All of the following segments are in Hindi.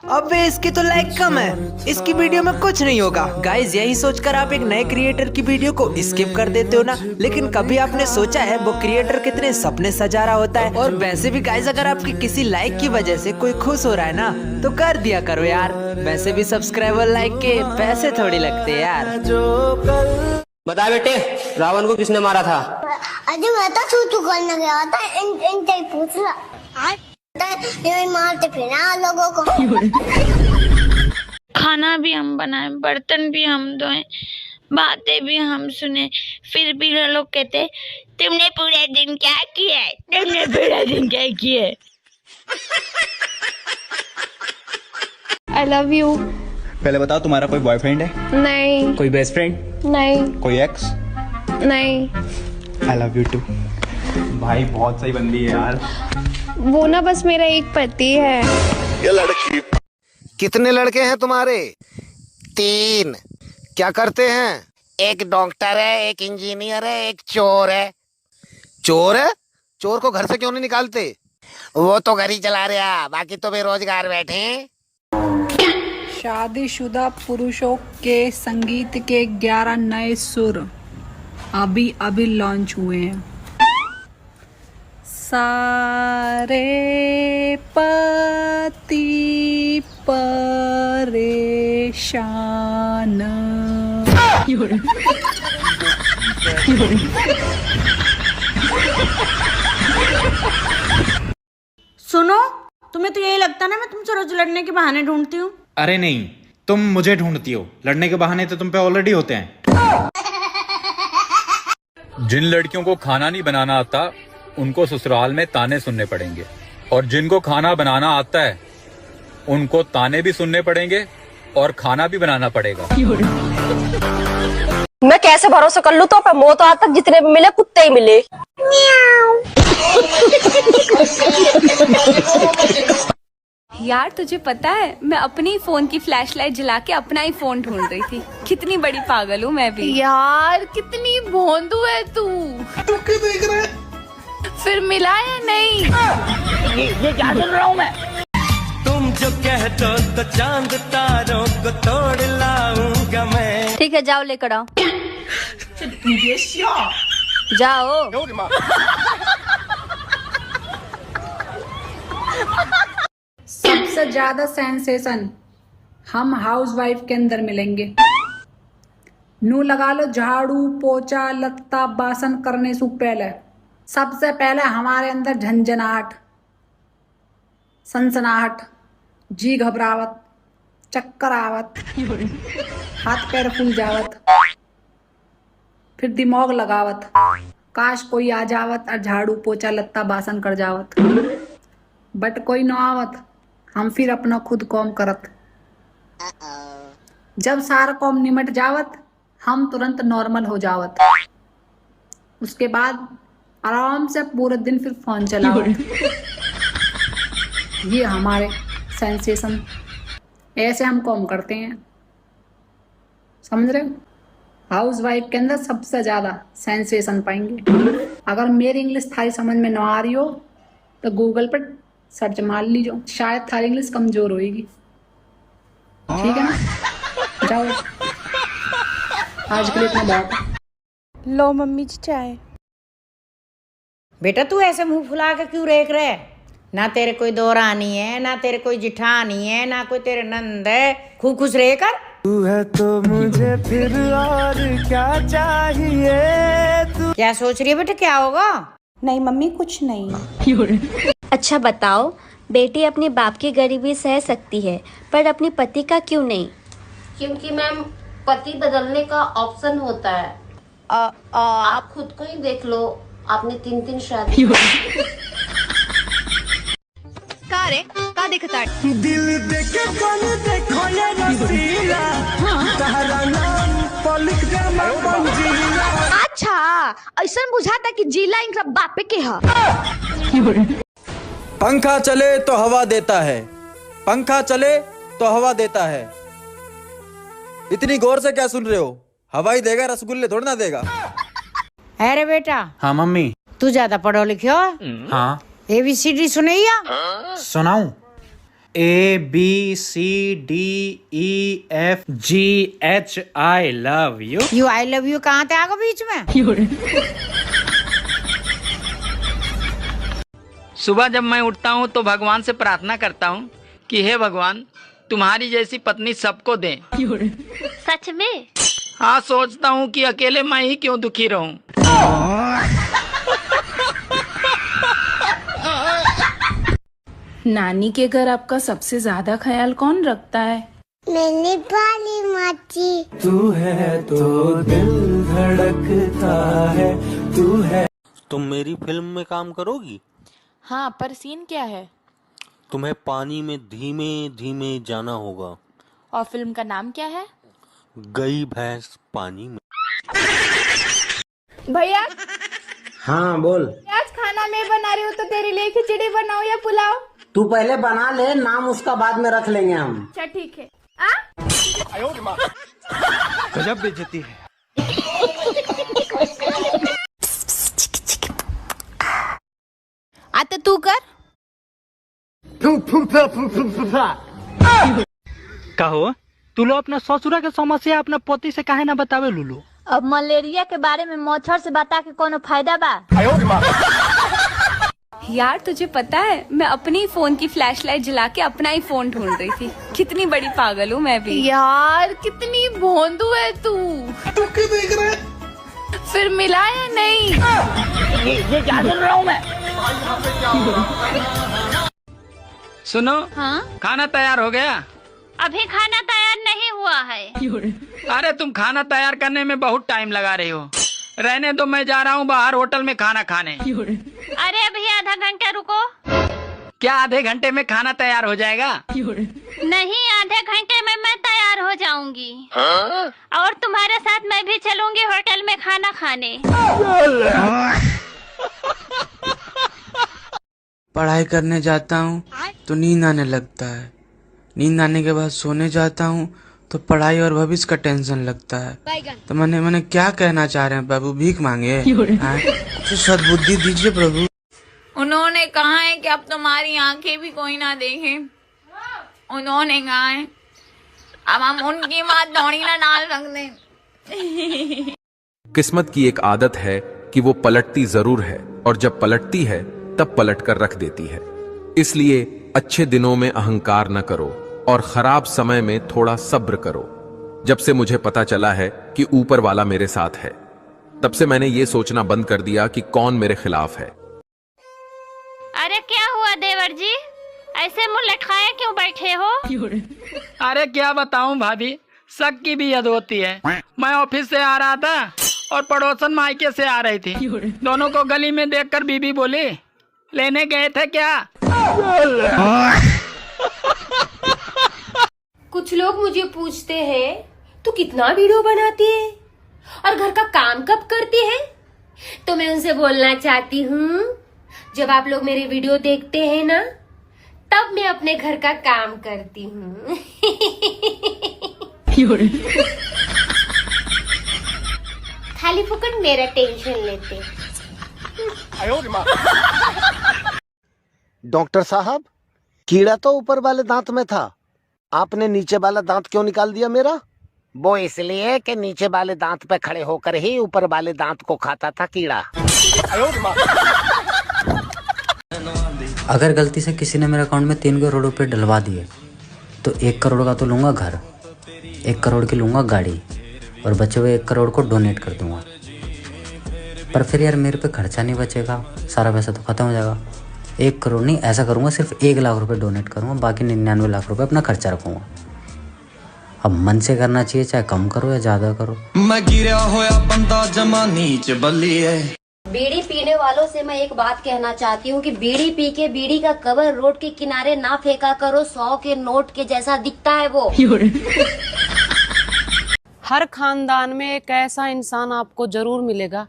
अबे इसकी तो लाइक कम है, इसकी वीडियो में कुछ नहीं होगा। गाइज यही सोचकर आप एक नए क्रिएटर की वीडियो को स्किप कर देते हो ना, लेकिन कभी आपने सोचा है वो क्रिएटर कितने सपने सजा रहा होता है। और वैसे भी गाइज अगर आपकी किसी लाइक की वजह से कोई खुश हो रहा है ना, तो कर दिया करो यार। वैसे भी सब्सक्राइबर लाइक के पैसे थोड़ी लगते यार। बता बेटे, रावण को किसने मारा था? अरे मैं तो छू करने गया था, इन पूछ रहा ये मारते फिर लोगों को। खाना भी हम बनाए, बर्तन भी हम धोए, बातें भी हम सुने, फिर भी लोग कहते तुमने पूरे दिन क्या किया है, तुमने पूरा दिन क्या किया है। I love you। पहले बताओ तुम्हारा कोई बॉयफ्रेंड है? नहीं। कोई बेस्ट फ्रेंड? नहीं। कोई एक्स? नहीं। I love you too. भाई बहुत सही बंदी है यार। वो ना बस मेरा एक पति है। ये लड़की। कितने लड़के हैं तुम्हारे? 3। क्या करते हैं? एक डॉक्टर है, एक इंजीनियर है, एक चोर है। चोर है? चोर को घर से क्यों नहीं निकालते? वो तो घर ही चला रहा, बाकी तो बेरोजगार बैठे हैं। शादीशुदा पुरुषों के संगीत के 11 नए सुर अभी लॉन्च हुए हैं। सारे पति परेशान। सुनो, तुम्हें तो यही लगता ना मैं तुमसे रोज लड़ने के बहाने ढूंढती हूँ? अरे नहीं, तुम मुझे ढूंढती हो। लड़ने के बहाने तो तुम पे ऑलरेडी होते हैं। जिन लड़कियों को खाना नहीं बनाना आता उनको ससुराल में ताने सुनने पड़ेंगे, और जिनको खाना बनाना आता है उनको ताने भी सुनने पड़ेंगे और खाना भी बनाना पड़ेगा। मैं कैसे भरोसा कर लूं? तो पे मौत आज तक जितने भी मिले कुत्ते ही मिले। यार तुझे पता है, मैं अपनी फोन की फ्लैशलाइट जला के अपना ही फोन ढूंढ रही थी। कितनी बड़ी पागल हूँ मैं भी। यार कितनी भोंदू है तू। देख रहे फिर मिला या नहीं? ये क्या सुन रहा हूँ मैं? तुम जो कहते हो तो चांद तारों को तोड़ लाऊंगा मैं। ठीक है, जाओ लेकर आओ। जाओ। सबसे ज्यादा सेंसेशन हम हाउसवाइफ के अंदर मिलेंगे। नू लगा लो झाड़ू पोछा लत्ता बासन करने से पहले सबसे पहले हमारे अंदर झंझनाहट, सनसनाहट, जी घबरावत, चक्कर आवत, हाथ पैर फूल जावत, फिर दिमाग लगावत, काश कोई आ जावत और झाड़ू पोछा लत्ता बासन कर जावत। बट कोई न आवत, हम फिर अपना खुद कॉम करत। जब सारा कॉम निमट जावत, हम तुरंत नॉर्मल हो जावत। उसके बाद आराम से पूरे दिन फिर फोन चलाओ। ये हमारे सेंसेशन, ऐसे हम कॉम करते हैं, समझ रहे हो? हाउसवाइफ के अंदर सबसे ज्यादा सेंसेशन पाएंगे। अगर मेरी इंग्लिश थारी समझ में ना आ रही हो तो गूगल पर सर्च मार लीजिए, शायद थारी इंग्लिश कमजोर होगी। ठीक है ना? जाओ, आज के लिए इतना बहुत है। लो मम्मी जी चाय। बेटा तू ऐसे मुंह फुला के क्यों देख रहे? ना तेरे कोई दोरानी है, ना तेरे कोई जिठानी है, ना कोई तेरे नंद है। खूब खुश रह कर। तू है तो मुझे फिर और क्या चाहिए? तू क्या सोच रही है बेटा, क्या होगा? नहीं मम्मी कुछ नहीं। अच्छा बताओ, बेटी अपने बाप की गरीबी सह सकती है पर अपने पति का क्यों नहीं? क्योंकि मैम पति बदलने का ऑप्शन होता है। आप खुद को ही देख लो, आपने 3 शादी। का रे का दिखता? दिल देखे कौन देखो ये रसीला, तारा नाम पलक जमा पंजीला। अच्छा ऐसा बुझाता कि जिला इनका बापे के है। पंखा चले तो हवा देता है, पंखा चले तो हवा देता है। इतनी गौर से क्या सुन रहे हो? हवा ही देगा, रसगुल्ले थोड़ा ना देगा। अरे बेटा। हाँ मम्मी। तू ज्यादा पढ़ो लिखो? हाँ। ABCD सुनैया? सुनाऊं? ABCDEFGH I love you। You I love you कहाँ थे आगे बीच में? सुबह जब मैं उठता हूँ तो भगवान से प्रार्थना करता हूँ कि हे भगवान तुम्हारी जैसी पत्नी सबको दें। सच में? हाँ, सोचता हूँ कि अकेले मैं ही क्यों दुखी रहूं। नानी के घर आपका सबसे ज्यादा ख्याल कौन रखता है? मैंने पाली माची। तू है तो दिल धड़कता है, तू है। तुम मेरी फिल्म में काम करोगी? हाँ, पर सीन क्या है? तुम्हें पानी में धीमे धीमे जाना होगा। और फिल्म का नाम क्या है? गई भैंस पानी में। भैया। हाँ बोल। आज खाना मैं बना रही हूँ तो तेरे लिए खिचड़ी बनाऊँ या पुलाव? तू पहले बना ले, नाम उसका बाद में रख लेंगे हम। अच्छा ठीक है। गजब बेइज्जती है। आता तू कर। कहो तू लो अपना ससुरा के समस्या अपना पति से काहे ना बतावे लुलू? अब मलेरिया के बारे में मच्छर से बता के कोनो फायदा बा? यार तुझे पता है मैं अपनी फोन की फ्लैशलाइट जला के अपना ही फोन ढूंढ रही थी। कितनी बड़ी पागल हूँ मैं भी। यार कितनी भोंदू है तू। तू क्या देख रहा है? फिर मिला या नहीं? ये क्या सुन रहा हूँ मैं? सुनो। हाँ? खाना तैयार हो गया? अभी खाना तैयार नहीं हुआ है। अरे तुम खाना तैयार करने में बहुत टाइम लगा रही हो। रहने दो, मैं जा रहा हूँ बाहर होटल में खाना खाने। अरे अभी आधा घंटा रुको। क्या आधे घंटे में खाना तैयार हो जाएगा? नहीं, आधे घंटे में मैं तैयार हो जाऊंगी। और तुम्हारे साथ मैं भी चलूंगी होटल में खाना खाने। पढ़ाई करने जाता हूँ तो नींद आने लगता है। नींद आने के बाद सोने जाता हूँ तो पढ़ाई और भविष्य का टेंशन लगता है। तो मैंने क्या कहना चाह रहे हैं प्रभु? भीख मांगे? कुछ सद्बुद्धि दीजिए प्रभु। उन्होंने कहा है कि अब तुम्हारी आंखें भी कोई ना देखे। उन्होंने कहा है अब हम उनकी बात दौड़ी ना डाल सकते। किस्मत की एक आदत है कि वो पलटती जरूर है, और जब पलटती है तब पलट कर रख देती है। इसलिए अच्छे दिनों में अहंकार न करो और खराब समय में थोड़ा सब्र करो। जब से मुझे पता चला है कि ऊपर वाला मेरे साथ है, तब से मैंने ये सोचना बंद कर दिया कि कौन मेरे खिलाफ है। अरे क्या हुआ देवर जी, ऐसे मुंह लटकाए क्यों बैठे हो? अरे क्या बताऊं भाभी, शक की भी हद होती है। मैं ऑफिस से आ रहा था और पड़ोसन मायके से आ रही थी। दोनों को गली में देखकर बीबी बोली, लेने गए थे क्या? कुछ लोग मुझे पूछते हैं तू कितना वीडियो बनाती है और घर का काम कब करती है? तो मैं उनसे बोलना चाहती हूँ, जब आप लोग मेरे वीडियो देखते हैं ना, तब मैं अपने घर का काम करती हूँ। खाली फुकट मेरा टेंशन लेते। डॉक्टर साहब, कीड़ा तो ऊपर वाले दांत में था, आपने नीचे वाला दांत क्यों निकाल दिया मेरा? वो इसलिए कि नीचे वाले दांत पे खड़े होकर ही ऊपर वाले दांत को खाता था कीड़ा। अगर गलती से किसी ने मेरे अकाउंट में 3 करोड़ रुपए डलवा दिए तो 1 करोड़ का तो लूँगा घर, 1 करोड़ की लूँगा गाड़ी, और बचे हुए 1 करोड़ को डोनेट कर दूँगा। पर फिर यार मेरे पे खर्चा नहीं बचेगा, सारा पैसा तो खत्म हो जाएगा। 1 करोड़ नहीं, ऐसा करूँगा सिर्फ 1 लाख रुपए डोनेट करूँगा, बाकी 99 लाख रुपए अपना खर्चा रखूँगा। अब मन से करना चाहिए, चाहे कम करो या ज़्यादा करो। मैं गिरा होया बंदा जमा नीच बल्ली है। बीड़ी पीने वालों से मैं एक बात कहना चाहती हूँ कि बीड़ी पी के बीड़ी का कवर रोड के किनारे ना फेंका करो, 100 के नोट के जैसा दिखता है वो। हर खानदान में एक ऐसा इंसान आपको जरूर मिलेगा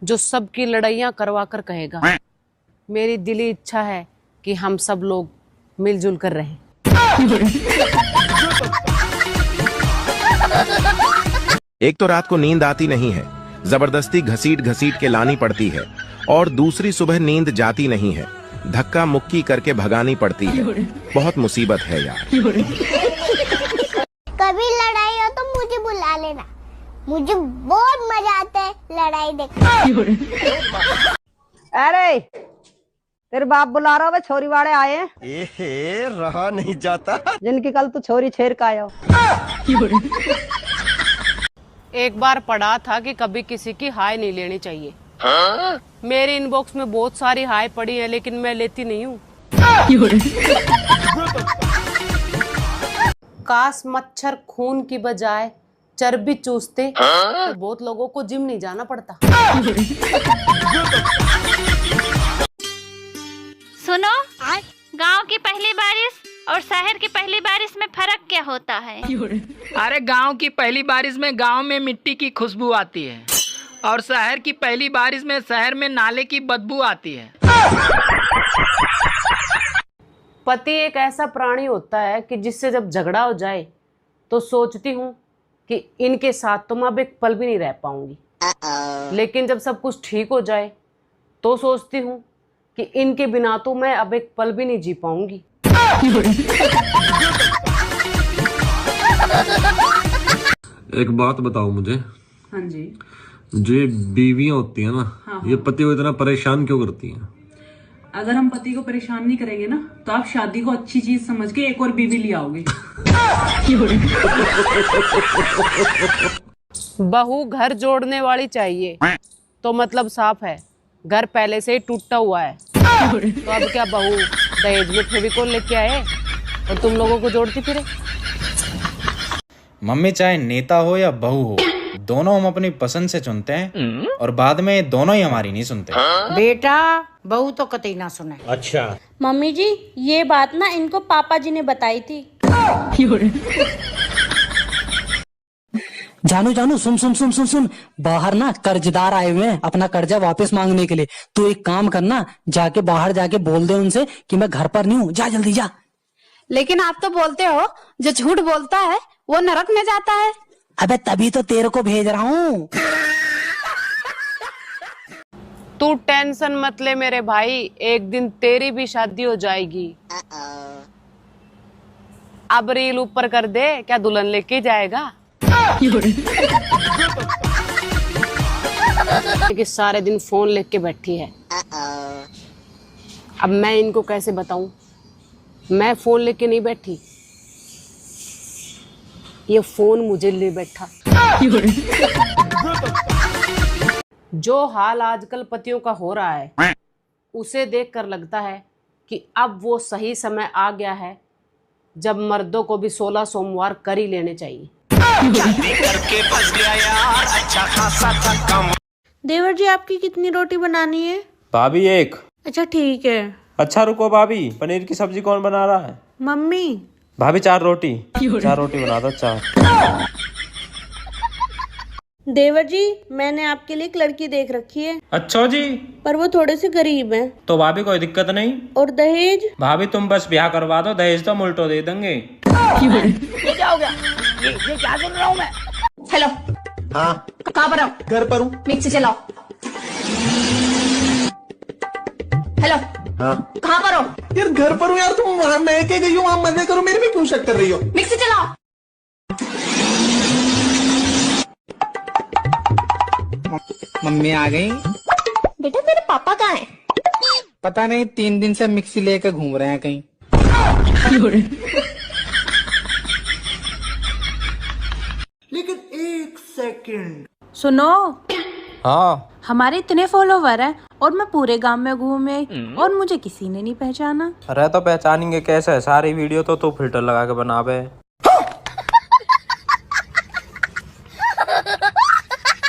जो सबकी लड़ाइयाँ करवा कर कहेगा, मेरी दिली इच्छा है कि हम सब लोग मिलजुल कर रहें। एक तो रात को नींद आती नहीं है, जबरदस्ती घसीट घसीट के लानी पड़ती है, और दूसरी सुबह नींद जाती नहीं है, धक्का मुक्की करके भगानी पड़ती है। बहुत मुसीबत है यार। कभी लड़ाई हो तो मुझे बुला लेना, मुझे बहुत मजा आता है लड़ाई देखने। अरे तेरे बाप बुला रहा है, छोरी वाले आए हैं। रहा नहीं जाता। जिनकी कल तू छोरी छेर का आयो। एक बार पढ़ा था कि कभी किसी की हाय नहीं लेनी चाहिए। मेरे इनबॉक्स में बहुत सारी हाय पड़ी है, लेकिन मैं लेती नहीं हूँ। काश मच्छर खून की बजाय चर्बी चूसते तो बहुत लोगों को जिम नहीं जाना पड़ता। सुनो, गांव की पहली बारिश और शहर की पहली बारिश में फर्क क्या होता है? अरे गांव की पहली बारिश में गांव में मिट्टी की खुशबू आती है और शहर की पहली बारिश में शहर में नाले की बदबू आती है। पति एक ऐसा प्राणी होता है कि जिससे जब झगड़ा हो जाए तो सोचती हूँ कि इनके साथ तो मैं अब एक पल भी नहीं रह पाऊंगी, लेकिन जब सब कुछ ठीक हो जाए तो सोचती हूँ कि इनके बिना तो मैं अब एक पल भी नहीं जी पाऊंगी। एक बात बताओ मुझे। हाँ जी। जो ये बीवियां होती है ना, हाँ। ये पति को इतना परेशान क्यों करती हैं? अगर हम पति को परेशान नहीं करेंगे ना तो आप शादी को अच्छी चीज समझ के एक और बीवी ले आओगे। बहू घर जोड़ने वाली चाहिए तो मतलब साफ है, घर पहले से ही टूटा हुआ है। तो अब क्या बहू दहेज में फेविकोल लेके आए और तुम लोगों को जोड़ती फिरे? मम्मी चाहे नेता हो या बहू हो, दोनों हम अपनी पसंद से चुनते हैं और बाद में दोनों ही हमारी नहीं सुनते। बेटा बहू तो कतई ना सुने। अच्छा। मम्मी जी ये बात ना इनको पापा जी ने बताई थी। जानू जानू सुन सुन सुन सुन सुन, बाहर ना कर्जदार आए हुए हैं अपना कर्जा वापस मांगने के लिए। तू एक काम करना, जाके बाहर जाके बोल दे उनसे कि मैं घर पर नहीं हूँ, जा जल्दी जा। लेकिन आप तो बोलते हो जो झूठ बोलता है वो नरक में जाता है। अबे तभी तो तेरे को भेज रहा हूँ। तू टेंशन मत ले मेरे भाई, एक दिन तेरी भी शादी हो जाएगी। अब रील ऊपर कर दे, क्या दुल्हन लेके जाएगा? कि सारे दिन फोन लेके बैठी है। अब मैं इनको कैसे बताऊं मैं फोन लेके नहीं बैठी, ये फोन मुझे ले बैठा। जो हाल आजकल पतियों का हो रहा है उसे देखकर लगता है कि अब वो सही समय आ गया है जब मर्दों को भी 16 सोमवार कर ही लेने चाहिए। करके फंस गया यार, अच्छा खासा था कम। देवर जी आपकी कितनी रोटी बनानी है? भाभी एक। अच्छा ठीक है। अच्छा रुको भाभी, पनीर की सब्जी कौन बना रहा है? मम्मी। भाभी 4 रोटी। 4 रोटी बना दो, 4। देवर जी मैंने आपके लिए एक लड़की देख रखी है। अच्छा जी। पर वो थोड़े से गरीब हैं। तो भाभी कोई दिक्कत नहीं। और दहेज? भाभी तुम बस ब्याह करवा दो, दहेज तो उल्टो दे देंगे। ये क्या हो गया? ये क्या सुन रहा हूँ मैं? हेलो। हाँ। कहाँ पर हो? घर पर हूँ। मिक्सी चलाओ। हेलो। हाँ। कहाँ पर हो? यार घर पर हूँ यार, तुम वहाँ मैं के गई हूँ, वहाँ मजे करो, मेरे में क्यों शक कर रही हो? मिक्सी चलाओ। मम्मी आ गई। बेटा मेरे पापा कहाँ हैं? पता नहीं, 3 दिन से मिक्सी लेकर घूम रहे हैं कहीं। लेकिन 1 सेकंड। सुनो। हाँ। हमारे इतने फॉलोवर हैं और मैं पूरे गांव में घूमे और मुझे किसी ने नहीं पहचाना। अरे तो पहचानेंगे कैसे? सारी वीडियो तो तू फिल्टर लगा के बनावे।